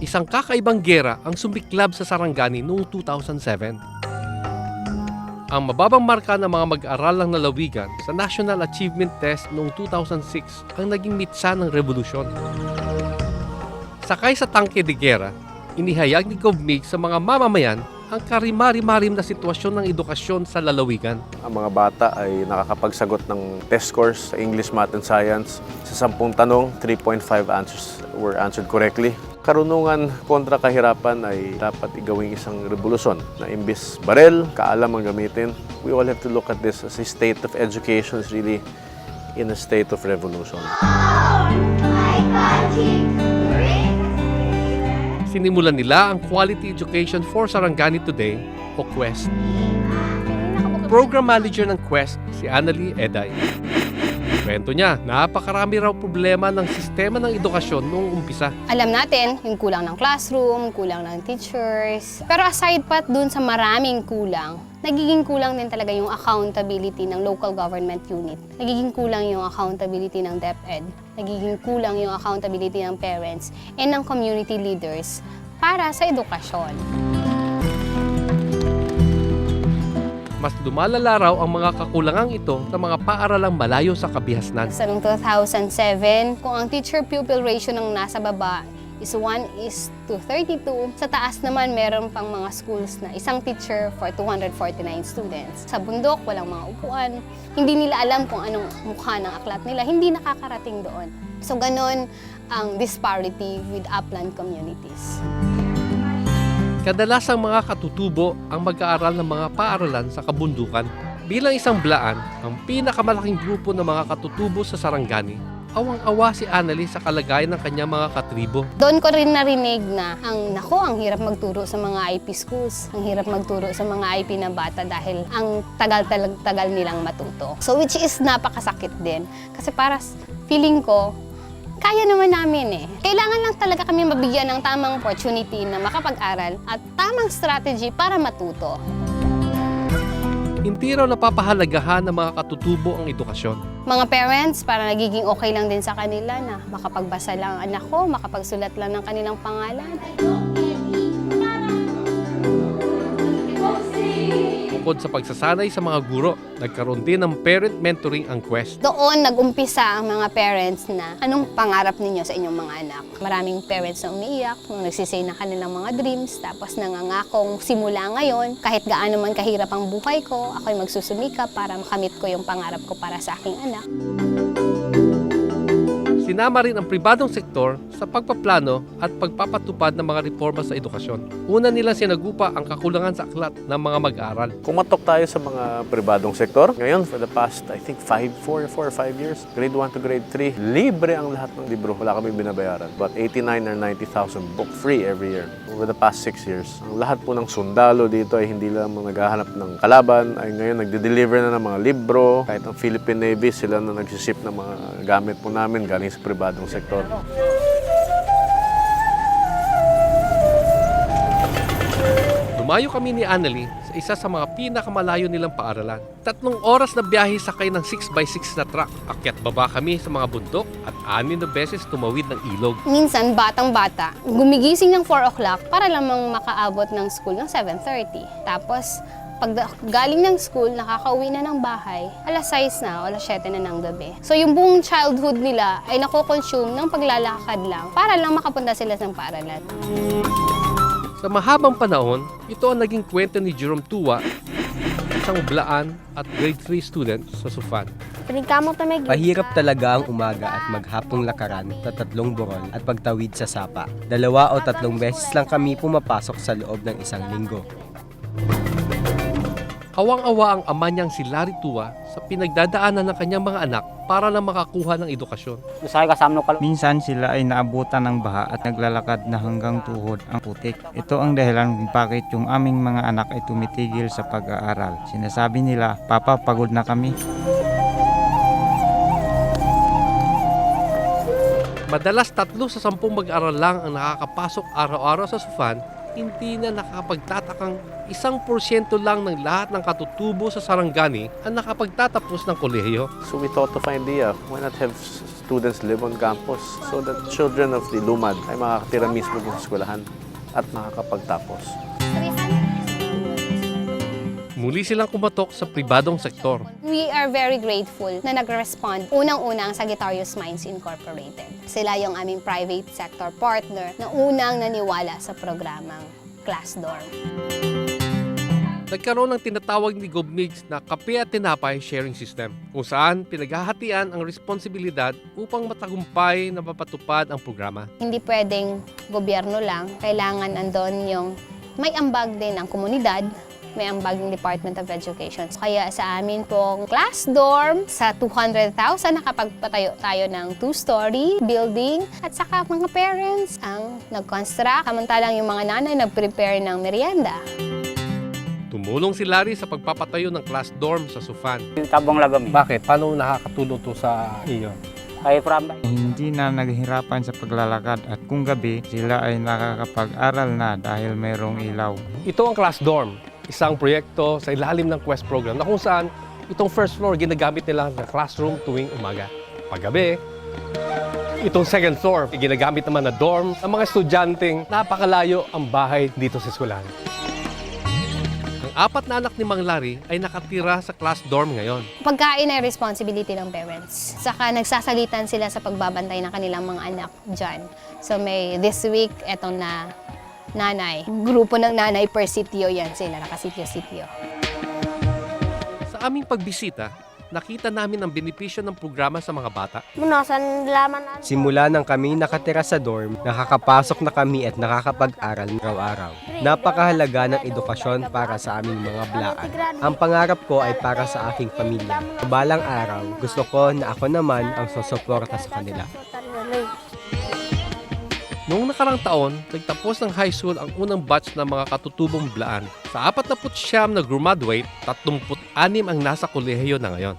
isang kakaibang giyera ang sumiklab sa Sarangani noong 2007. Ang mababang marka ng mga mag-aaral ng lalawigan sa National Achievement Test noong 2006 ang naging mitsa ng revolusyon. Sakay sa tangke de giyera, inihayag ni Gov. Mig sa mga mamamayan ang karimari-marim na sitwasyon ng edukasyon sa lalawigan. Ang mga bata ay nakakapagsagot ng test scores sa English, Math, and Science. Sa 10 tanong, 3.5 answers were answered correctly. Karunungan kontra kahirapan ay dapat igawing isang revolusyon na imbis barel, kaalam ang gamitin. We all have to look at this as a state of education is really in a state of revolution. Sinimulan nila ang Quality Education for Sarangani Today o QUEST. Program Manager ng QUEST si Annalie Eday. Kwento niya, napakarami raw problema ng sistema ng edukasyon noong umpisa. Alam natin, yung kulang ng classroom, kulang ng teachers. Pero aside pa dun sa maraming kulang, nagiging kulang din talaga yung accountability ng local government unit. Nagiging kulang yung accountability ng DepEd. Nagiging kulang yung accountability ng parents and ng community leaders para sa edukasyon. Mas lumalala raw ang mga kakulangang ito sa mga paaralang malayo sa kabihasnan. Sa noong 2007, kung ang teacher-pupil ratio ng nasa baba is 1:32, sa taas naman meron pang mga schools na isang teacher for 249 students. Sa bundok, walang mga upuan. Hindi nila alam kung anong mukha ng aklat nila. Hindi nakakarating doon. So ganon ang disparity with upland communities. Kadalasang mga katutubo ang mag-aaral ng mga paaralan sa kabundukan. Bilang isang blaan, ang pinakamalaking grupo ng mga katutubo sa Sarangani, awang-awa si Annalie sa kalagayan ng kanyang mga katribo. Doon ko rin narinig na ang hirap magturo sa mga IP schools. Ang hirap magturo sa mga IP na bata dahil ang tagal nilang matuto. So which is napakasakit din. Kasi para feeling ko, kaya naman namin eh. Kailangan lang talaga kami mabigyan ng tamang opportunity na makapag-aral at tamang strategy para matuto. Hindi raw napapahalagahan ng mga katutubo ang edukasyon. Mga parents, para nagiging okay lang din sa kanila na makapagbasa lang ang anak ko, makapagsulat lang ng kanilang pangalan. Bukod sa pagsasanay sa mga guro, nagkaroon din ng parent mentoring ang QUEST. Doon nag-umpisa ang mga parents na anong pangarap ninyo sa inyong mga anak. Maraming parents na umiiyak, nagsisay na kanilang mga dreams, tapos nangangakong simula ngayon, kahit gaano man kahirap ang buhay ko, ako'y magsusumikap para makamit ko yung pangarap ko para sa aking anak. Sinama rin ang pribadong sektor sa pagpaplano at pagpapatupad ng mga reforma sa edukasyon. Una nilang sinagupa ang kakulangan sa aklat ng mga mag-aaral. Kumatok tayo sa mga pribadong sektor. Ngayon, for the past, I think, 4 or 5 years, grade 1 to grade 3, libre ang lahat ng libro. Wala kami binabayaran. About 89 or 90,000 book free every year. Over the past 6 years. Ang lahat po ng sundalo dito ay hindi lang naghahanap ng kalaban, ay ngayon nagde-deliver na ng mga libro. Kahit ang Philippine Navy, sila na nagsiship ng mga gamit po namin galing sa pribadong sektor. Dumayo kami ni Annalie sa isa sa mga pinakamalayo nilang paaralan. 3 oras na biyahe sakay ng 6x6 na truck. Akyat baba kami sa mga bundok at 6 na beses tumawid ng ilog. Minsan, batang-bata, gumigising ng 4 o'clock para lamang makaabot ng school ng 7:30. Tapos, pag galing ng school, nakakauwi na ng bahay, alas 6 na o alas 7 na ng gabi. So yung buong childhood nila ay nako-consume ng paglalakad lang para lang makapunta sila sa paaralan. Sa mahabang panahon, ito ang naging kwento ni Jerome Tua, isang blaan at grade 3 student sa Sufan. Pahirap talaga ang umaga at maghapong lakaran sa 3 burol at pagtawid sa sapa. 2 o 3 beses lang kami pumapasok sa loob ng 1 linggo. Awang-awa ang ama niyang si Larry Tua sa pinagdadaanan ng kanyang mga anak para lang makakuha ng edukasyon. Minsan sila ay naabutan ng baha at naglalakad na hanggang tuhod ang putik. Ito ang dahilan kung bakit yung aming mga anak ay tumitigil sa pag-aaral. Sinasabi nila, "Papa, pagod na kami." Madalas 3 sa 10 mag-aaral lang ang nakakapasok araw-araw sa Sufan, hindi na nakapagtatakang 1% lang ng lahat ng katutubo sa Sarangani ang nakapagtatapos ng kolehiyo. So we thought of idea, why not have students live on campus so that children of the Lumad ay makakatira mismo din sa eskwelahan at makakapagtapos. Muli silang kumatok sa pribadong sektor. We are very grateful na nag-respond unang-unang Sagittarius Minds Incorporated. Sila yung aming private sector partner na unang naniwala sa programang Class Dorm. Nagkaroon ng tinatawag ni GovMigs na kape at tinapay sharing system kung saan pinaghahatian ang responsibilidad upang matagumpay na mapatupad ang programa. Hindi pwedeng gobyerno lang, kailangan andon yung may ambag din ng komunidad, may ambag ng Department of Education. Kaya sa amin pong class dorm, sa 200,000 nakapagpatayo tayo ng 2-story building at saka mga parents ang nag-construct. Samantalang yung mga nanay nag-prepare ng merienda. Tumulong si Larry sa pagpapatayo ng class dorm sa Sufan. Tabong lagam. Bakit? Paano nakakatulong to sa iyo? Kaya from Hindi na naghihirapan sa paglalakad at kung gabi sila ay nakakapag-aral na dahil mayroong ilaw. Ito ang class dorm, isang proyekto sa ilalim ng Quest program na kung saan itong first floor ginagamit nila na classroom tuwing umaga. Paggabi, itong second floor ginagamit naman na dorm ng mga estudyanteng napakalayo ang bahay dito sa eskwelahan. Ang 4 na anak ni Mang Larry ay nakatira sa class dorm ngayon. Pagkain ay responsibility ng parents. Saka nagsasalitan sila sa pagbabantay ng kanilang mga anak dyan. So may this week, etong na nanay. Grupo ng nanay per sitio yan sila, nakasityo-sityo. Sa aming pagbisita, nakita namin ang benepisyo ng programa sa mga bata. Simula nang kami nakatira sa dorm, nakakapasok na kami at nakakapag-aral araw-araw. Napakahalaga ng edukasyon para sa aming mga blaan. Ang pangarap ko ay para sa aking pamilya. Balang araw, gusto ko na ako naman ang susuporta sa kanila. Noong nakarang taon, nagtapos ng high school ang unang batch ng mga katutubong blaan. Sa 49 na graduate, 36 ang nasa kolehiyo na ngayon.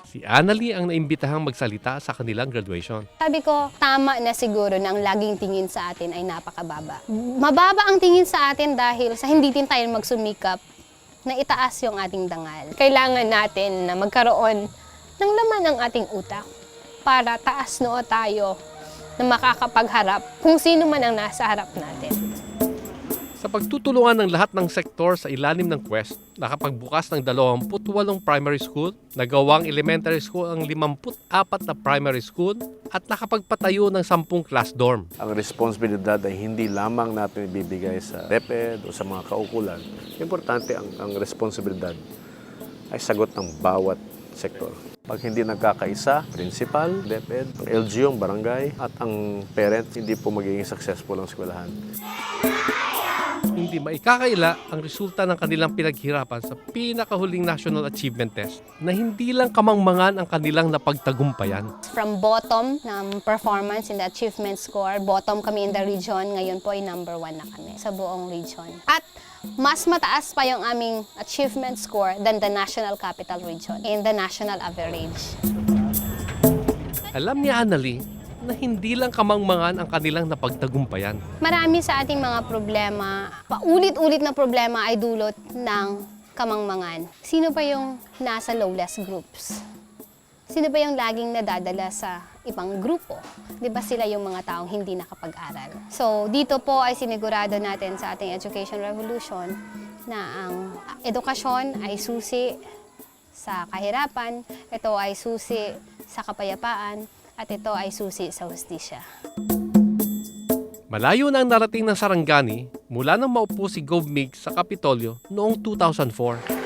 Si Annalie ang naimbitahang magsalita sa kanilang graduation. Sabi ko, tama na siguro na ang laging tingin sa atin ay napakababa. Mababa ang tingin sa atin dahil sa hindi din tayo magsumikap na itaas yung ating dangal. Kailangan natin na magkaroon ng laman ng ating utak para taas noo tayo na makakapagharap kung sino man ang nasa harap natin. Sa pagtutulungan ng lahat ng sektor sa ilalim ng Quest, nakapagbukas ng 28 primary school, nagawang elementary school ang 54 na primary school, at nakapagpatayo ng 10 class dorm. Ang responsibilidad ay hindi lamang natin ibibigay sa DepEd o sa mga kaukulan. Importante ang responsibilidad ay sagot ng bawat sektor. Pag hindi nagkakaisa, principal, DepEd, ang LGU, ang barangay, at ang parent, hindi po magiging successful ang eskwelahan. Hindi maikakaila ang resulta ng kanilang pinaghirapan sa pinakahuling National Achievement Test na hindi lang kamangmangan ang kanilang napagtagumpayan. From bottom ng performance in the achievement score, bottom kami in the region, ngayon po ay number 1 na kami sa buong region. At mas mataas pa yung aming achievement score than the National Capital Region in the national average. Alam ni Annalie na hindi lang kamangmangan ang kanilang napagtagumpayan. Marami sa ating mga problema, paulit-ulit na problema ay dulot ng kamangmangan. Sino pa yung nasa lowest groups? Sino ba yung laging nadadala sa ibang grupo? Di ba sila yung mga taong hindi nakapag-aral? So, dito po ay sinigurado natin sa ating Education Revolution na ang edukasyon ay susi sa kahirapan, ito ay susi sa kapayapaan, at ito ay susi sa hustisya. Malayo na ang narating ng Sarangani mula nang maupo si GovMigs sa Kapitolyo noong 2004.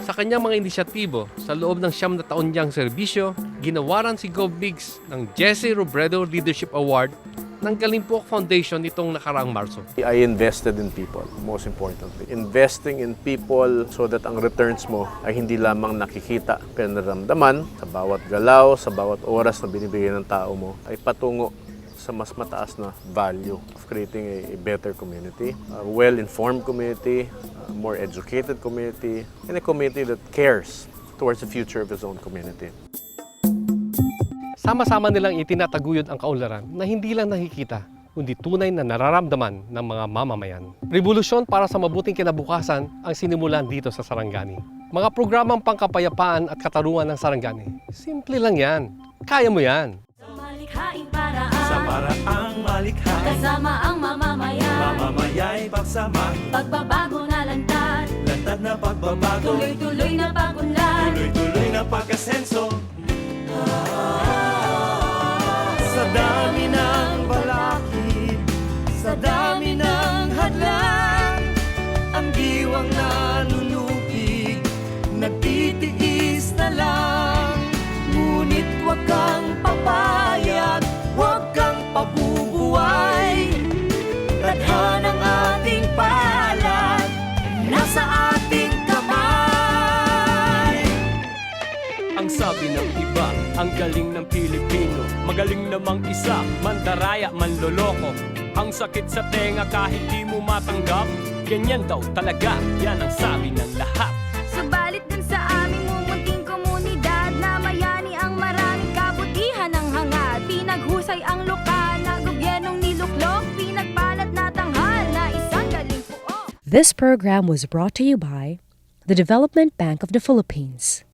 Sa kanyang mga inisyatibo, sa loob ng 9 na taon niyang serbisyo, ginawaran si GovMigs ng Jesse Robredo Leadership Award ng Kalimpok Foundation nitong nakaraang Marso. I invested in people, most importantly. Investing in people so that ang returns mo ay hindi lamang nakikita, pero naramdaman sa bawat galaw, sa bawat oras na binibigay ng tao mo, ay patungo sa mas mataas na value of creating a better community, a well-informed community, a more educated community, and a community that cares towards the future of its own community. Sama-sama nilang itinataguyod ang kaunlaran na hindi lang nakikita, kundi tunay na nararamdaman ng mga mamamayan. Revolusyon para sa mabuting kinabukasan ang sinimulan dito sa Sarangani. Mga programang pangkapayapaan at katarungan ng Sarangani. Simple lang yan. Kaya mo yan. Malikhaing paraan, Sa paraang malikhain, kasama ang mamamayan. mamamaya'y pagsama, Pagbabago na lantad, lantad na pagbabago, tuloy-tuloy na pagunlad. tuloy-tuloy na pagkasenso. Sa dami ng balakid, sa dami ng hadlang, ang diwang nanunubig, nagtitiis na lang. Ngunit huwag kang papayag, huwag kang pabubuhay. Tadhanang ating palad, nasa ating kamay. Ang sabi ng iba, ang galing ng Pilipino, magaling namang isa, mandaraya, manloloko. Ang sakit sa tenga kahit di mo matanggap, ganyan daw talaga, yan ang sabi ng lahat. Subalit dun sa aming mumunting komunidad, na mayani ang maraming kabutihan ng hangad. Pinaghusay ang lokal na gobyernong niluklok, pinagpalat na tanghal na isang galing puok. This program was brought to you by the Development Bank of the Philippines.